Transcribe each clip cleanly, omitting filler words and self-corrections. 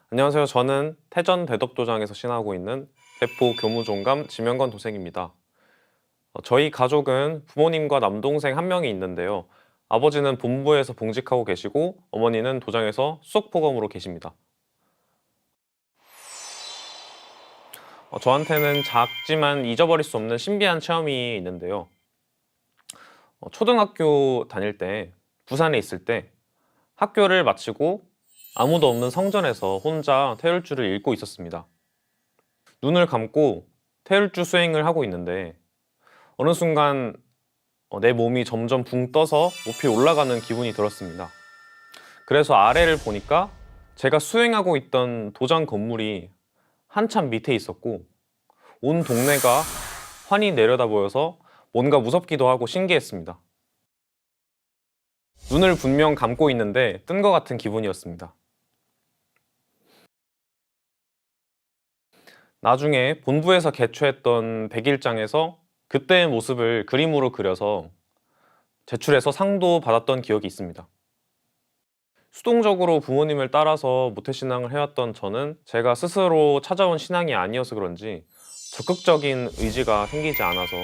안녕하세요. 저는 태전 대덕도장에서 신하고 있는 대포 교무종감 지명건 도생입니다. 저희 가족은 부모님과 남동생 한 명이 있는데요. 아버지는 본부에서 봉직하고 계시고 어머니는 도장에서 수석포검으로 계십니다. 저한테는 작지만 잊어버릴 수 없는 신비한 체험이 있는데요. 초등학교 다닐 때 부산에 있을 때 학교를 마치고 아무도 없는 성전에서 혼자 태율주를 읽고 있었습니다. 눈을 감고 태율주 수행을 하고 있는데 어느 순간 내 몸이 점점 붕 떠서 높이 올라가는 기분이 들었습니다. 그래서 아래를 보니까 제가 수행하고 있던 도장 건물이 한참 밑에 있었고 온 동네가 환히 내려다 보여서 뭔가 무섭기도 하고 신기했습니다. 눈을 분명 감고 있는데 뜬 것 같은 기분이었습니다. 나중에 본부에서 개최했던 백일장에서 그때의 모습을 그림으로 그려서 제출해서 상도 받았던 기억이 있습니다. 수동적으로 부모님을 따라서 모태신앙을 해왔던 저는 제가 스스로 찾아온 신앙이 아니어서 그런지 적극적인 의지가 생기지 않아서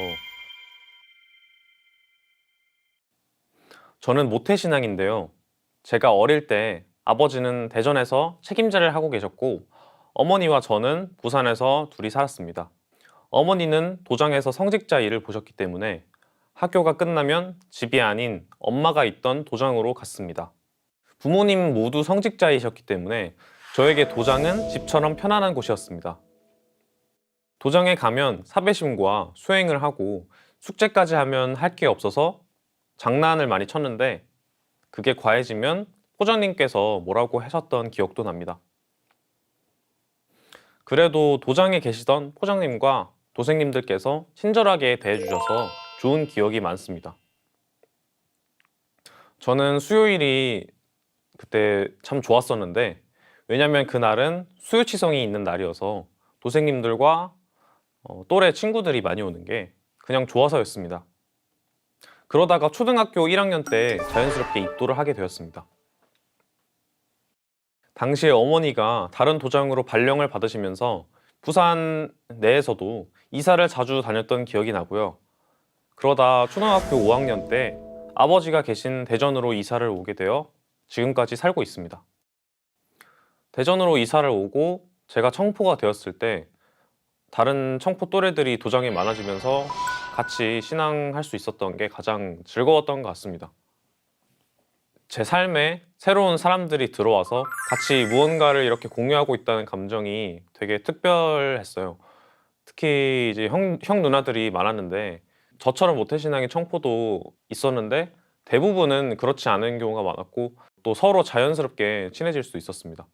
저는 모태신앙인데요. 제가 어릴 때 아버지는 대전에서 책임자를 하고 계셨고 어머니와 저는 부산에서 둘이 살았습니다. 어머니는 도장에서 성직자 일을 보셨기 때문에 학교가 끝나면 집이 아닌 엄마가 있던 도장으로 갔습니다. 부모님 모두 성직자이셨기 때문에 저에게 도장은 집처럼 편안한 곳이었습니다. 도장에 가면 사배심과 수행을 하고 숙제까지 하면 할 게 없어서 장난을 많이 쳤는데 그게 과해지면 포장님께서 뭐라고 하셨던 기억도 납니다. 그래도 도장에 계시던 포장님과 도생님들께서 친절하게 대해주셔서 좋은 기억이 많습니다. 저는 수요일이 그때 참 좋았었는데 왜냐면 그날은 수요치성이 있는 날이어서 도생님들과 또래 친구들이 많이 오는 게 그냥 좋아서였습니다. 그러다가 초등학교 1학년 때 자연스럽게 입도를 하게 되었습니다. 당시에 어머니가 다른 도장으로 발령을 받으시면서 부산 내에서도 이사를 자주 다녔던 기억이 나고요. 그러다 초등학교 5학년 때 아버지가 계신 대전으로 이사를 오게 되어 지금까지 살고 있습니다. 대전으로 이사를 오고 제가 청포가 되었을 때 다른 청포 또래들이 도장이 많아지면서 같이 신앙할 수 있었던 게 가장 즐거웠던 것 같습니다. 제 삶에 새로운 사람들이 들어와서 같이 무언가를 이렇게 공유하고 있다는 감정이 되게 특별했어요. 특히 이제 형 누나들이 많았는데 저처럼 모태신앙의 청포도 있었는데 대부분은 그렇지 않은 경우가 많았고 또 서로 자연스럽게 친해질 수 있었습니다.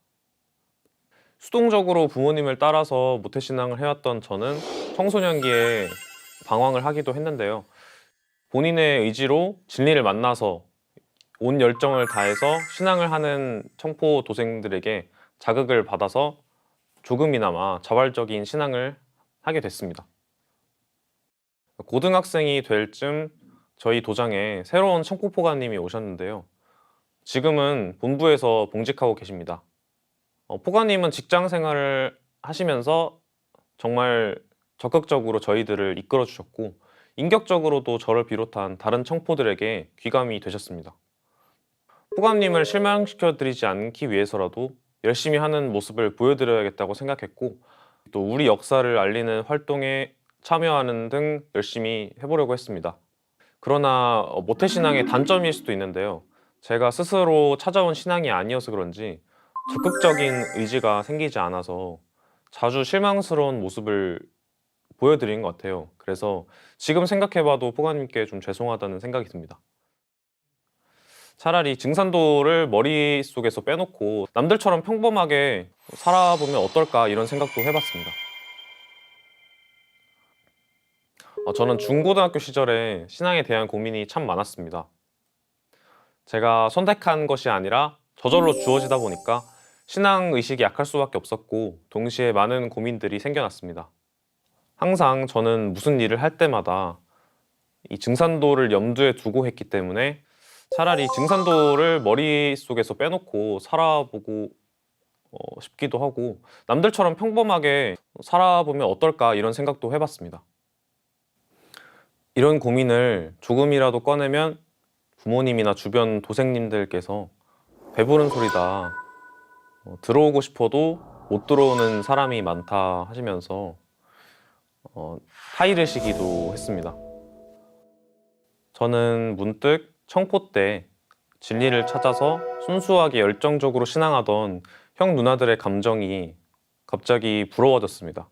수동적으로 부모님을 따라서 모태신앙을 해왔던 저는 청소년기에 방황을 하기도 했는데요. 본인의 의지로 진리를 만나서 온 열정을 다해서 신앙을 하는 청포 도생들에게 자극을 받아서 조금이나마 자발적인 신앙을 하게 됐습니다. 고등학생이 될 쯤 저희 도장에 새로운 청포포가님이 오셨는데요. 지금은 본부에서 봉직하고 계십니다. 포가님은 직장 생활을 하시면서 정말 적극적으로 저희들을 이끌어 주셨고 인격적으로도 저를 비롯한 다른 청포들에게 귀감이 되셨습니다. 포가님을 실망시켜 드리지 않기 위해서라도 열심히 하는 모습을 보여드려야겠다고 생각했고 또 우리 역사를 알리는 활동에 참여하는 등 열심히 해보려고 했습니다. 그러나 모태신앙의 단점일 수도 있는데요. 제가 스스로 찾아온 신앙이 아니어서 그런지 적극적인 의지가 생기지 않아서 자주 실망스러운 모습을 보여드린 것 같아요. 그래서 지금 생각해봐도 포가님께 좀 죄송하다는 생각이 듭니다. 차라리 증산도를 머릿속에서 빼놓고 남들처럼 평범하게 살아보면 어떨까 이런 생각도 해봤습니다. 저는 중고등학교 시절에 신앙에 대한 고민이 참 많았습니다. 제가 선택한 것이 아니라 저절로 주어지다 보니까 신앙 의식이 약할 수밖에 없었고 동시에 많은 고민들이 생겨났습니다. 항상 저는 무슨 일을 할 때마다 이 증산도를 염두에 두고 했기 때문에 차라리 증산도를 머릿속에서 빼놓고 살아보고 싶기도 하고 남들처럼 평범하게 살아보면 어떨까 이런 생각도 해봤습니다. 이런 고민을 조금이라도 꺼내면 부모님이나 주변 도생님들께서 배부른 소리다, 들어오고 싶어도 못 들어오는 사람이 많다 하시면서 타이르시기도 했습니다. 저는 문득 청포 때 진리를 찾아서 순수하게 열정적으로 신앙하던 형 누나들의 감정이 갑자기 부러워졌습니다.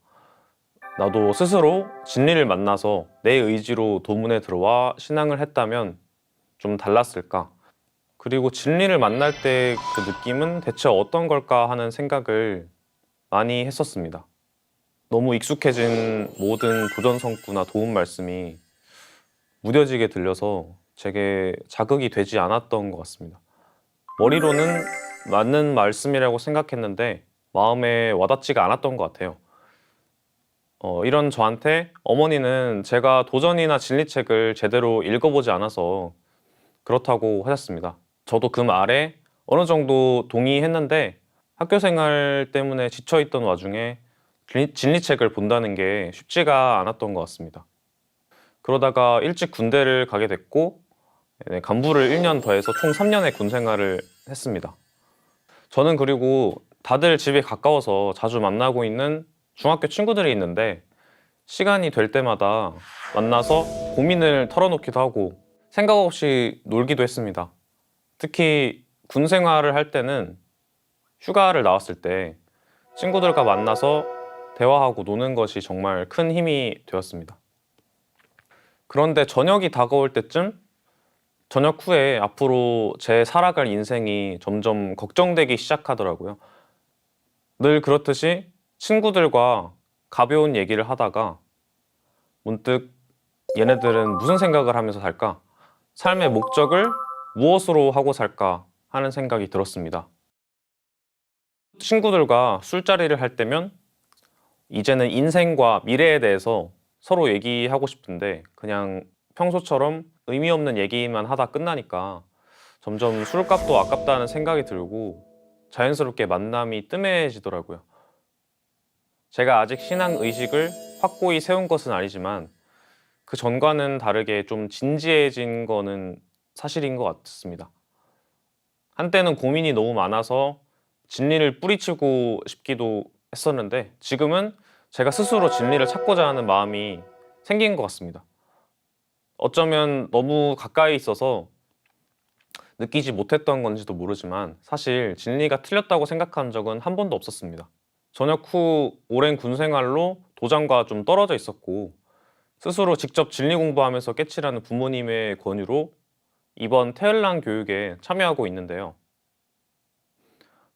나도 스스로 진리를 만나서 내 의지로 도문에 들어와 신앙을 했다면 좀 달랐을까? 그리고 진리를 만날 때 그 느낌은 대체 어떤 걸까 하는 생각을 많이 했었습니다. 너무 익숙해진 모든 도전 성구나 도움 말씀이 무뎌지게 들려서 제게 자극이 되지 않았던 것 같습니다. 머리로는 맞는 말씀이라고 생각했는데 마음에 와닿지가 않았던 것 같아요. 이런 저한테 어머니는 제가 도전이나 진리책을 제대로 읽어보지 않아서 그렇다고 하셨습니다. 저도 그 말에 어느 정도 동의했는데 학교 생활 때문에 지쳐있던 와중에 진리책을 본다는 게 쉽지가 않았던 것 같습니다. 그러다가 일찍 군대를 가게 됐고 간부를 1년 더해서 총 3년의 군 생활을 했습니다. 저는 그리고 다들 집에 가까워서 자주 만나고 있는 중학교 친구들이 있는데 시간이 될 때마다 만나서 고민을 털어놓기도 하고 생각 없이 놀기도 했습니다. 특히 군 생활을 할 때는 휴가를 나왔을 때 친구들과 만나서 대화하고 노는 것이 정말 큰 힘이 되었습니다. 그런데 저녁이 다가올 때쯤 저녁 후에 앞으로 제 살아갈 인생이 점점 걱정되기 시작하더라고요. 늘 그렇듯이 친구들과 가벼운 얘기를 하다가 문득 얘네들은 무슨 생각을 하면서 살까? 삶의 목적을 무엇으로 하고 살까? 하는 생각이 들었습니다. 친구들과 술자리를 할 때면 이제는 인생과 미래에 대해서 서로 얘기하고 싶은데 그냥 평소처럼 의미 없는 얘기만 하다 끝나니까 점점 술값도 아깝다는 생각이 들고 자연스럽게 만남이 뜸해지더라고요. 제가 아직 신앙 의식을 확고히 세운 것은 아니지만 그 전과는 다르게 좀 진지해진 거는 사실인 것 같습니다. 한때는 고민이 너무 많아서 진리를 뿌리치고 싶기도 했었는데 지금은 제가 스스로 진리를 찾고자 하는 마음이 생긴 것 같습니다. 어쩌면 너무 가까이 있어서 느끼지 못했던 건지도 모르지만 사실 진리가 틀렸다고 생각한 적은 한 번도 없었습니다. 전역 후 오랜 군 생활로 도장과 좀 떨어져 있었고 스스로 직접 진리 공부하면서 깨치라는 부모님의 권유로 이번 태을랑 교육에 참여하고 있는데요.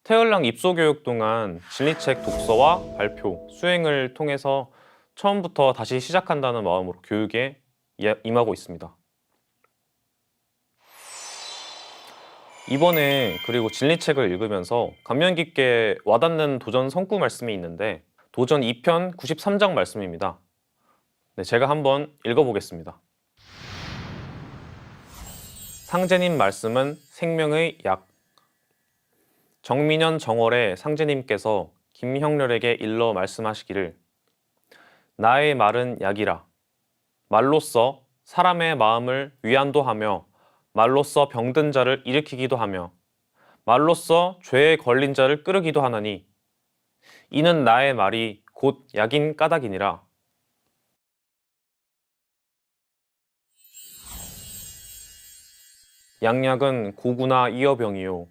태을랑 입소 교육 동안 진리책 독서와 발표, 수행을 통해서 처음부터 다시 시작한다는 마음으로 교육에 임하고 있습니다. 이번에 그리고 진리책을 읽으면서 감명 깊게 와닿는 도전 성구 말씀이 있는데 도전 2편 93장 말씀입니다. 네, 제가 한번 읽어보겠습니다. 상제님 말씀은 생명의 약. 정민현 정월의 상제님께서 김형렬에게 일러 말씀하시기를 나의 말은 약이라. 말로써 사람의 마음을 위안도 하며 말로써 병든 자를 일으키기도 하며 말로써 죄에 걸린 자를 끄르기도 하나니 이는 나의 말이 곧 약인 까닭이니라. 양약은 고구나 이어병이요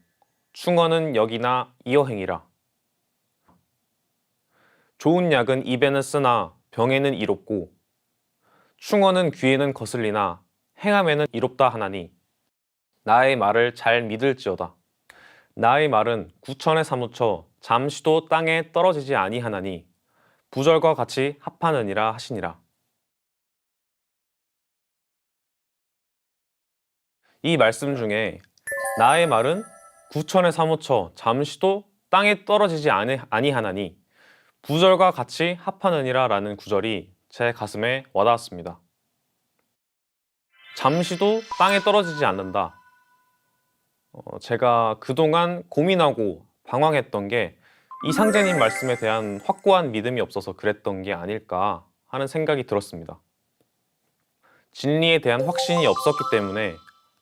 충언은 역이나 이어행이라. 좋은 약은 입에는 쓰나 병에는 이롭고 충언은 귀에는 거슬리나 행함에는 이롭다 하나니 나의 말을 잘 믿을지어다. 나의 말은 구천에 사무쳐 잠시도 땅에 떨어지지 아니하나니 부절과 같이 합하느니라 하시니라. 이 말씀 중에 나의 말은 구천에 사무쳐 잠시도 땅에 떨어지지 아니하나니 부절과 같이 합하느니라 라는 구절이 제 가슴에 와닿았습니다. 잠시도 땅에 떨어지지 않는다. 제가 그동안 고민하고 방황했던 게 이 상제님 말씀에 대한 확고한 믿음이 없어서 그랬던 게 아닐까 하는 생각이 들었습니다. 진리에 대한 확신이 없었기 때문에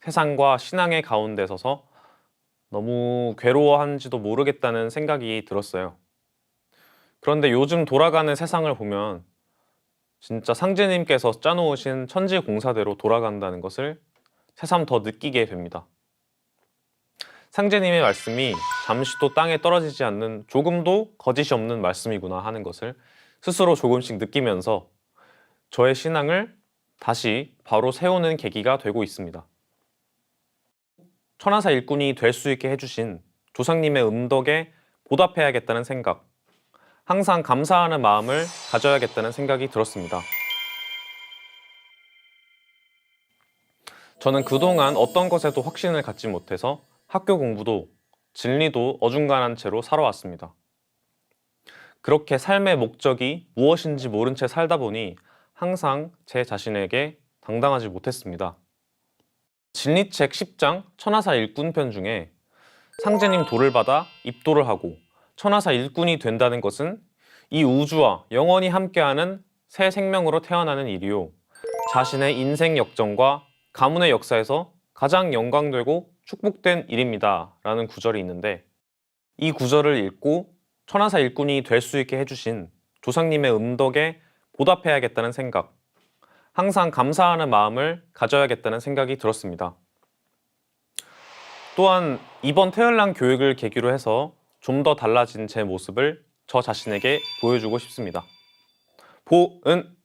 세상과 신앙의 가운데 서서 너무 괴로워하는지도 모르겠다는 생각이 들었어요. 그런데 요즘 돌아가는 세상을 보면 진짜 상제님께서 짜놓으신 천지 공사대로 돌아간다는 것을 새삼 더 느끼게 됩니다. 상제님의 말씀이 잠시도 땅에 떨어지지 않는 조금도 거짓이 없는 말씀이구나 하는 것을 스스로 조금씩 느끼면서 저의 신앙을 다시 바로 세우는 계기가 되고 있습니다. 천하사 일꾼이 될 수 있게 해주신 조상님의 은덕에 보답해야겠다는 생각, 항상 감사하는 마음을 가져야겠다는 생각이 들었습니다. 저는 그동안 어떤 것에도 확신을 갖지 못해서 학교 공부도 진리도 어중간한 채로 살아왔습니다. 그렇게 삶의 목적이 무엇인지 모른 채 살다 보니 항상 제 자신에게 당당하지 못했습니다. 진리책 10장 천하사 일꾼편 중에 상제님 도를 받아 입도를 하고 천하사 일꾼이 된다는 것은 이 우주와 영원히 함께하는 새 생명으로 태어나는 일이요, 자신의 인생 역정과 가문의 역사에서 가장 영광되고 축복된 일입니다 라는 구절이 있는데, 이 구절을 읽고 천하사 일꾼이 될 수 있게 해주신 조상님의 은덕에 보답해야겠다는 생각, 항상 감사하는 마음을 가져야겠다는 생각이 들었습니다. 또한 이번 태열랑 교육을 계기로 해서 좀 더 달라진 제 모습을 저 자신에게 보여주고 싶습니다. 보은!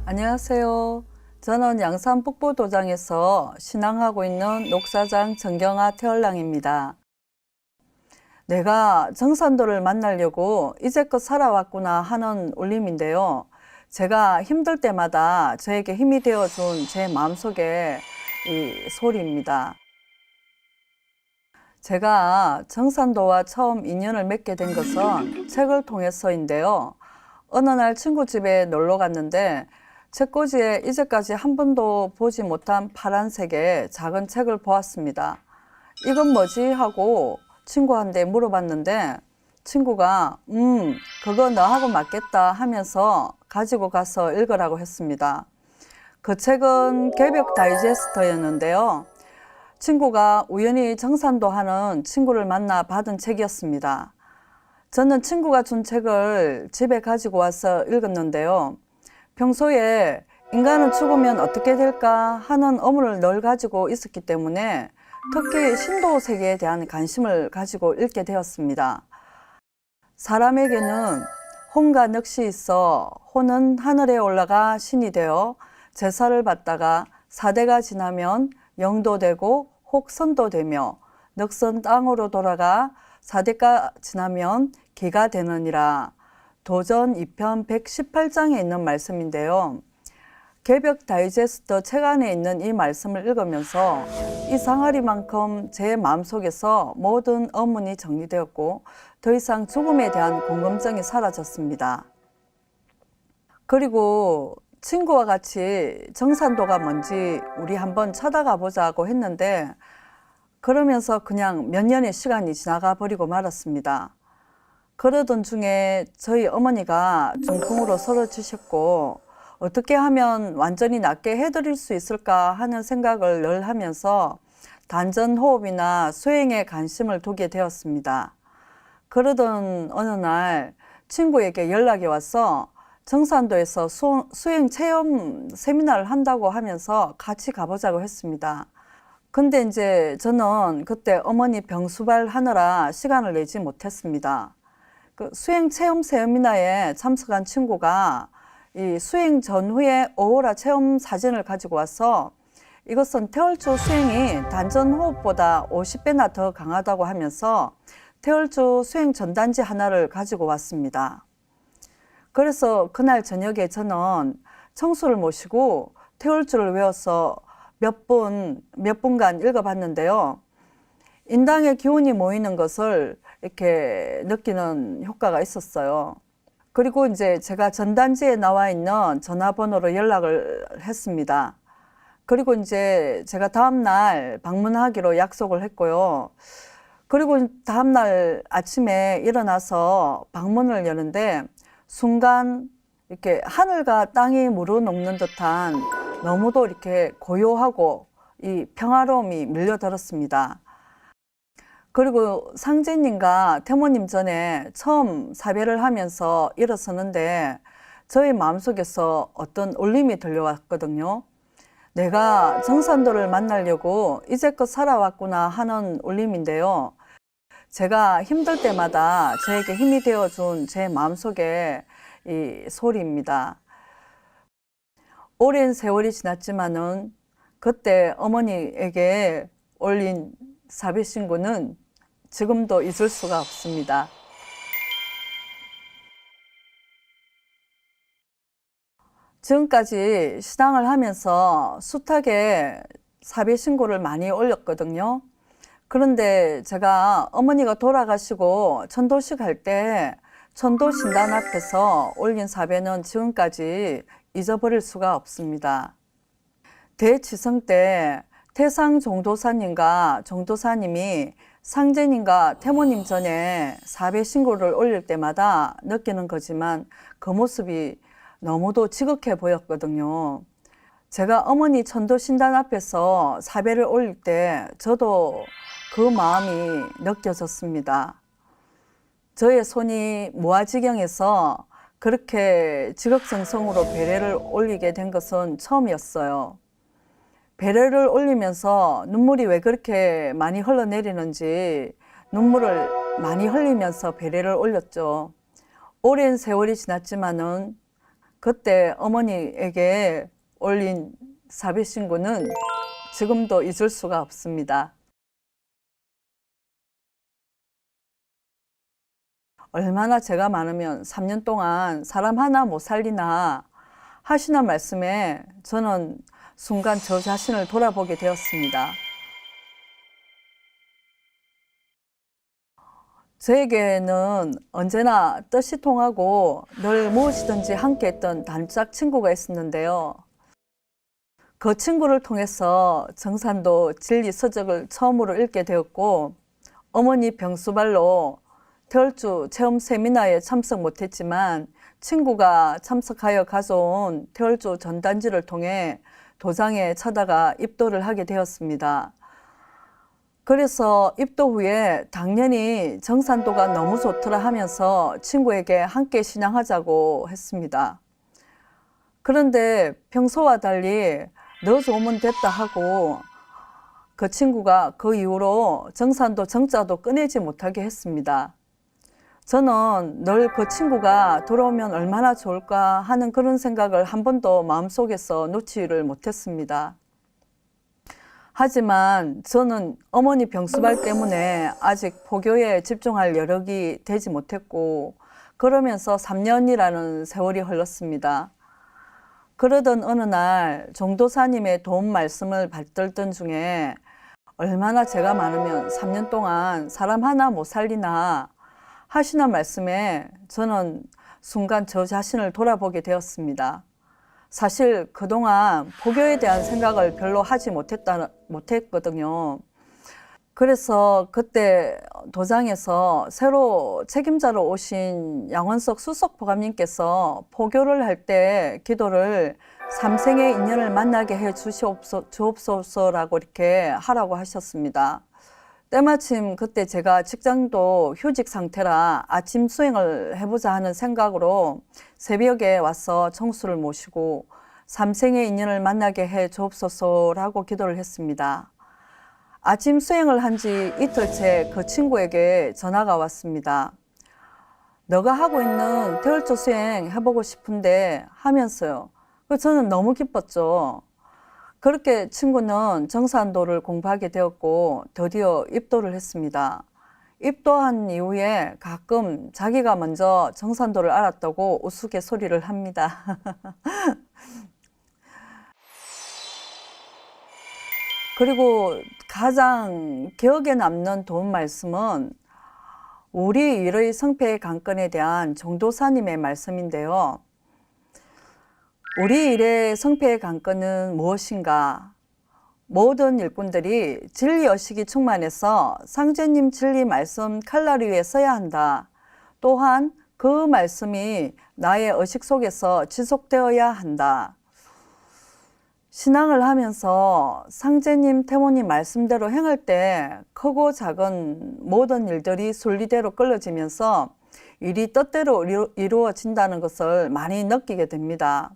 안녕하세요. 저는 양산 북부도장에서 신앙하고 있는 녹사장 정경아 태얼랑입니다. 내가 정산도를 만나려고 이제껏 살아왔구나 하는 울림인데요. 제가 힘들 때마다 저에게 힘이 되어준 제 마음속의 이 소리입니다. 제가 정산도와 처음 인연을 맺게 된 것은 책을 통해서인데요. 어느 날 친구 집에 놀러 갔는데 책꽂이에 이제까지 한 번도 보지 못한 파란색의 작은 책을 보았습니다. 이건 뭐지? 하고 친구한테 물어봤는데 친구가 그거 너하고 맞겠다 하면서 가지고 가서 읽으라고 했습니다. 그 책은 개벽 다이제스터였는데요. 친구가 우연히 정산도 하는 친구를 만나 받은 책이었습니다. 저는 친구가 준 책을 집에 가지고 와서 읽었는데요. 평소에 인간은 죽으면 어떻게 될까 하는 의문을 늘 가지고 있었기 때문에 특히 신도 세계에 대한 관심을 가지고 읽게 되었습니다. 사람에게는 혼과 넋이 있어 혼은 하늘에 올라가 신이 되어 제사를 받다가 4대가 지나면 영도 되고 혹 선도 되며 넋은 땅으로 돌아가 4대가 지나면 기가 되느니라. 도전 2편 118장에 있는 말씀인데요. 개벽 다이제스터 책 안에 있는 이 말씀을 읽으면서 이 상하리만큼 제 마음속에서 모든 의문이 정리되었고 더 이상 죽음에 대한 궁금증이 사라졌습니다. 그리고 친구와 같이 정산도가 뭔지 우리 한번 찾아가 보자고 했는데 그러면서 그냥 몇 년의 시간이 지나가 버리고 말았습니다. 그러던 중에 저희 어머니가 중풍으로 쓰러지셨고 어떻게 하면 완전히 낫게 해드릴 수 있을까 하는 생각을 늘 하면서 단전호흡이나 수행에 관심을 두게 되었습니다. 그러던 어느 날 친구에게 연락이 와서 정산도에서 수행 체험 세미나를 한다고 하면서 같이 가보자고 했습니다. 근데 이제 저는 그때 어머니 병수발 하느라 시간을 내지 못했습니다. 그 수행 체험 세미나에 참석한 친구가 이 수행 전후의 오호라 체험 사진을 가지고 와서 이것은 태월주 수행이 단전 호흡보다 50배나 더 강하다고 하면서 태월주 수행 전단지 하나를 가지고 왔습니다. 그래서 그날 저녁에 저는 청수를 모시고 태월주를 외워서 몇 분간 읽어봤는데요. 인당의 기운이 모이는 것을 이렇게 느끼는 효과가 있었어요. 그리고 이제 제가 전단지에 나와 있는 전화번호로 연락을 했습니다. 그리고 이제 제가 다음날 방문하기로 약속을 했고요. 그리고 다음날 아침에 일어나서 방문을 여는데 순간 이렇게 하늘과 땅이 무르녹는 듯한 너무도 이렇게 고요하고 이 평화로움이 밀려들었습니다. 그리고 상제님과 태모님 전에 처음 사배를 하면서 일어서는데 저희 마음속에서 어떤 울림이 들려왔거든요. 내가 정산도를 만나려고 이제껏 살아왔구나 하는 울림인데요. 제가 힘들 때마다 저에게 힘이 되어준 제 마음속의 이 소리입니다. 오랜 세월이 지났지만은 그때 어머니에게 올린 사배 신고는 지금도 잊을 수가 없습니다. 지금까지 신앙을 하면서 숱하게 사배 신고를 많이 올렸거든요. 그런데 제가 어머니가 돌아가시고 천도식 할 때 천도 신단 앞에서 올린 사배는 지금까지 잊어버릴 수가 없습니다. 대치성 때 태상 종도사님과 종도사님이 상제님과 태모님 전에 사배 신고를 올릴 때마다 느끼는 거지만 그 모습이 너무도 지극해 보였거든요. 제가 어머니 천도 신단 앞에서 사배를 올릴 때 저도 그 마음이 느껴졌습니다. 저의 손이 무아지경에서 그렇게 지극정성으로 배례를 올리게 된 것은 처음이었어요. 배례를 올리면서 눈물이 왜 그렇게 많이 흘러내리는지 눈물을 많이 흘리면서 배례를 올렸죠. 오랜 세월이 지났지만은 그때 어머니에게 올린 사배 신고는 지금도 잊을 수가 없습니다. 얼마나 죄가 많으면 3년 동안 사람 하나 못 살리나 하시는 말씀에 저는 순간 저 자신을 돌아보게 되었습니다. 저에게는 언제나 뜻이 통하고 늘 무엇이든지 함께 했던 단짝 친구가 있었는데요. 그 친구를 통해서 정산도 진리 서적을 처음으로 읽게 되었고 어머니 병수발로 태월주 체험 세미나에 참석 못했지만 친구가 참석하여 가져온 태월주 전단지를 통해 도장에 쳐다가 입도를 하게 되었습니다. 그래서 입도 후에 당연히 정산도가 너무 좋더라 하면서 친구에게 함께 신앙하자고 했습니다. 그런데 평소와 달리 너 좋으면 됐다 하고 그 친구가 그 이후로 정산도 정자도 꺼내지 못하게 했습니다. 저는 늘 그 친구가 돌아오면 얼마나 좋을까 하는 그런 생각을 한 번도 마음속에서 놓지를 못했습니다. 하지만 저는 어머니 병수발 때문에 아직 포교에 집중할 여력이 되지 못했고 그러면서 3년이라는 세월이 흘렀습니다. 그러던 어느 날 종도사님의 도움 말씀을 받들던 중에 얼마나 죄가 많으면 3년 동안 사람 하나 못 살리나 하시는 말씀에 저는 순간 저 자신을 돌아보게 되었습니다. 사실 그동안 포교에 대한 생각을 별로 하지 못했거든요. 그래서 그때 도장에서 새로 책임자로 오신 양원석 수석보감님께서 포교를 할 때 기도를 삼생의 인연을 만나게 해 주옵소서라고 이렇게 하라고 하셨습니다. 때마침 그때 제가 직장도 휴직 상태라 아침 수행을 해보자 하는 생각으로 새벽에 와서 청수를 모시고 삼생의 인연을 만나게 해 주옵소서라고 기도를 했습니다. 아침 수행을 한 지 이틀째 그 친구에게 전화가 왔습니다. 너가 하고 있는 태월주 수행 해보고 싶은데 하면서요. 저는 너무 기뻤죠. 그렇게 친구는 정산도를 공부하게 되었고 드디어 입도를 했습니다. 입도한 이후에 가끔 자기가 먼저 정산도를 알았다고 우스갯소리를 합니다. 그리고 가장 기억에 남는 도움 말씀은 우리 일의 성패의 관건에 대한 정도사님의 말씀인데요. 우리 일의 성패의 관건은 무엇인가? 모든 일꾼들이 진리의식이 충만해서 상제님 진리 말씀 칼날 위에 써야 한다. 또한 그 말씀이 나의 의식 속에서 지속되어야 한다. 신앙을 하면서 상제님, 태모님 말씀대로 행할 때 크고 작은 모든 일들이 순리대로 끌어지면서 일이 뜻대로 이루어진다는 것을 많이 느끼게 됩니다.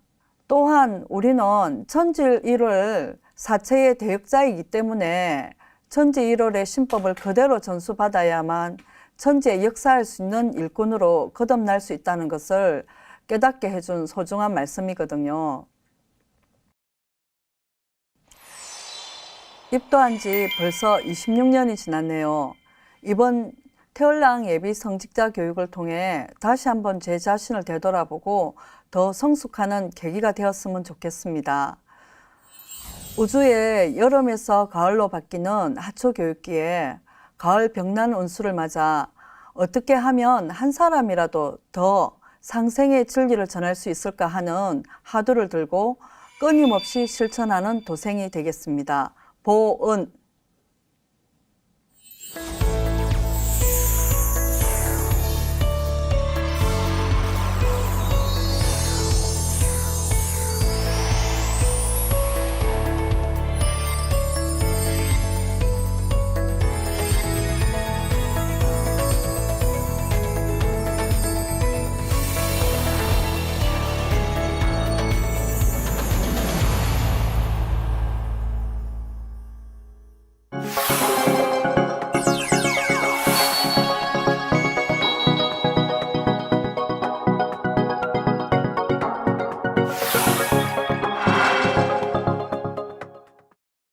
또한 우리는 천지일을 사체의 대역자이기 때문에 천지일월의 신법을 그대로 전수받아야만 천지에 역사할 수 있는 일꾼으로 거듭날 수 있다는 것을 깨닫게 해준 소중한 말씀이거든요. 입도한 지 벌써 26년이 지났네요. 이번 태월랑 예비 성직자 교육을 통해 다시 한번 제 자신을 되돌아보고 더 성숙하는 계기가 되었으면 좋겠습니다. 우주의 여름에서 가을로 바뀌는 하초 교육기에 가을 병난 운수를 맞아 어떻게 하면 한 사람이라도 더 상생의 진리를 전할 수 있을까 하는 화두를 들고 끊임없이 실천하는 도생이 되겠습니다. 보은